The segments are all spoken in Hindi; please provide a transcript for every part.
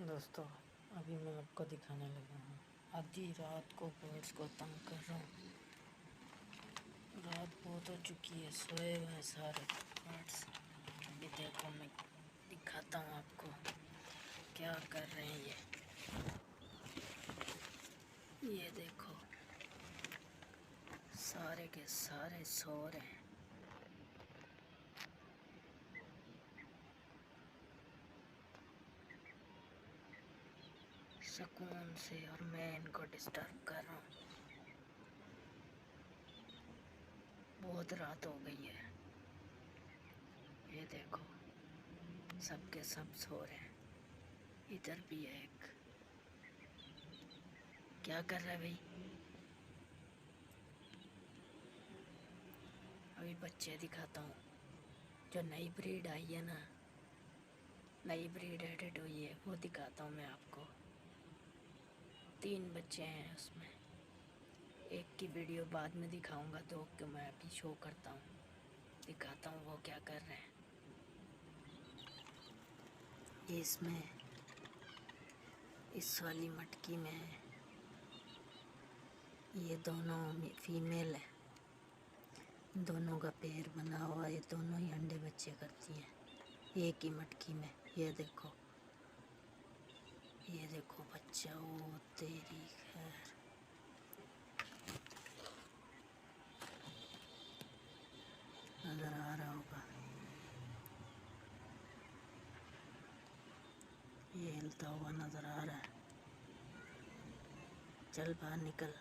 दोस्तों, अभी मैं आपको दिखाने लगा हूँ। आधी रात को बर्ड्स को तंग कर रहा हूँ। रात बहुत हो चुकी है, सोए हुए हैं सारे बर्ड्स। अभी देखो, मैं दिखाता हूँ आपको क्या कर रहे हैं ये देखो, सारे के सारे सो रहे हैं। सुकून से, और मैं इनको डिस्टर्ब कर रहा हूँ। बहुत रात हो गई है। ये देखो, सब के सब सो रहे हैं। इधर भी है एक। क्या कर रहा है भाई? अभी बच्चे दिखाता हूँ। जो नई ब्रीड आई है ना, नई ब्रीड एडिट हुई है, वो दिखाता हूँ मैं आपको। 3 बच्चे हैं उसमें। एक की वीडियो बाद में दिखाऊंगा, 2 को मैं अभी शो करता हूँ, दिखाता हूँ वो क्या कर रहे हैं। ये इसमें, इस वाली मटकी में है। ये दोनों फीमेल है। दोनों का पैर बना हुआ है। दोनों ही अंडे बच्चे करती हैं एक ही मटकी में। ये देखो, ये देखो बच्चा। ओ तेरी खैर। नजर आ रहा होगा, ये हिलता हुआ नजर आ रहा है। चल बाहर निकल।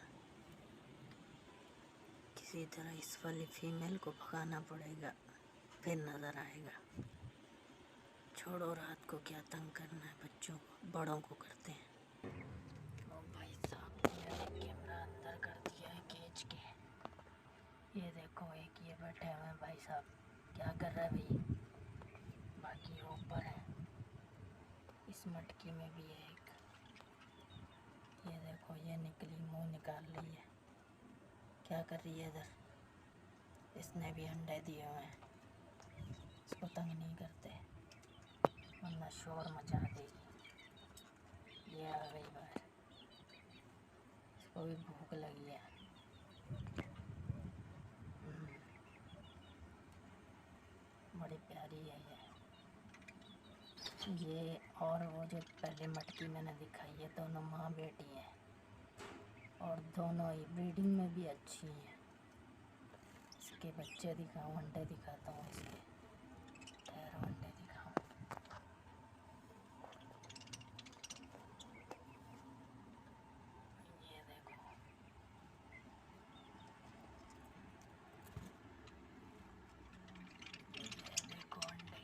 किसी तरह इस वाली फीमेल को भगाना पड़ेगा, फिर नजर आएगा। छोड़ो, रात को क्या तंग करना है बच्चों को, बड़ों को करते हैं। ओ भाई साहब, मैंने कैमरा अंदर कर दिया है केज के। ये देखो, एक ये बैठे हुए हैं भाई साहब। क्या कर रहा है भाई? बाकी ऊपर है। इस मटकी में भी है एक। ये देखो, ये निकली, मुंह निकाल रही है। क्या कर रही है इधर? इसने भी अंडे दिए हुए हैं। इसको तंग नहीं करते वरना शोर मचा देगी। ये आ गई बाहर। इसको भी भूख लगी है। बड़ी प्यारी है ये। और वो जो पहले मटकी मैंने दिखाई है, दोनों माँ बेटी हैं, और दोनों ही ब्रीडिंग में भी अच्छी हैं। इसके बच्चे दिखाऊँ, अंडे दिखाता हूँ इसके। ठहरो, अंडे दिखाऊँ। ये देखो, ये देखो अंडे।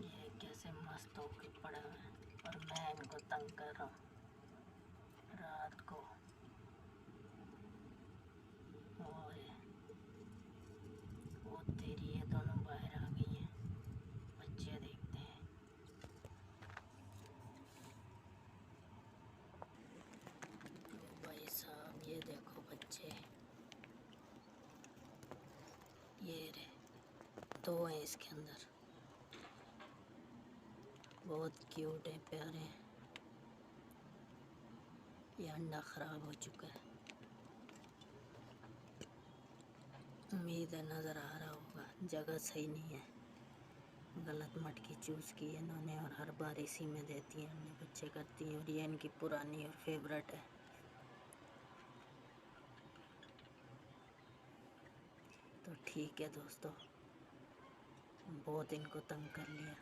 ये कैसे मस्त होके पड़ा है, और मैं इनको तंग कर रहा हूँ रात को। ओए, वो तेरी, ये दोनों बाहर आ गई हैं। बच्चे देखते हैं। ओ भाई साहब, ये देखो बच्चे। ये रहे, 2 हैं इसके अंदर। बहुत क्यूट है, प्यारे हैं। ये अंडा ख़राब हो चुका है। उम्मीद है नज़र आ रहा होगा। जगह सही नहीं है, गलत मटकी चूज़ की है इन्होंने, और हर बार इसी में देती हैं अंडे बच्चे करती हैं। और ये इनकी पुरानी और फेवरेट है। तो ठीक है दोस्तों, बहुत इनको तंग कर लिया।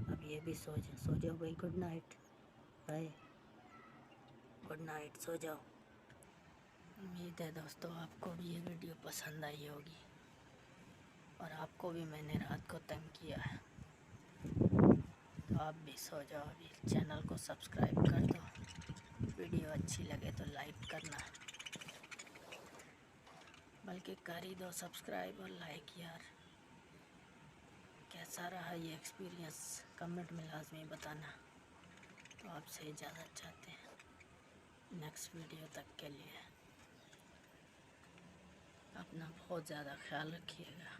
अब ये भी सो जाओ भाई। Good night bye. Good night, सो जाओ। उम्मीद है दोस्तों आपको भी ये वीडियो पसंद आई होगी, और आपको भी मैंने रात को तंग किया है। तो आप भी सो जाओ। अभी चैनल को सब्सक्राइब कर दो। वीडियो अच्छी लगे तो लाइक करना, बल्कि कर ही दो सब्सक्राइब और लाइक यार। कैसा रहा ये एक्सपीरियंस, कमेंट में लाजमी बताना। तो आपसे इजाज़त चाहते हैं नेक्स्ट वीडियो तक के लिए। अपना बहुत ज़्यादा ख्याल रखिएगा।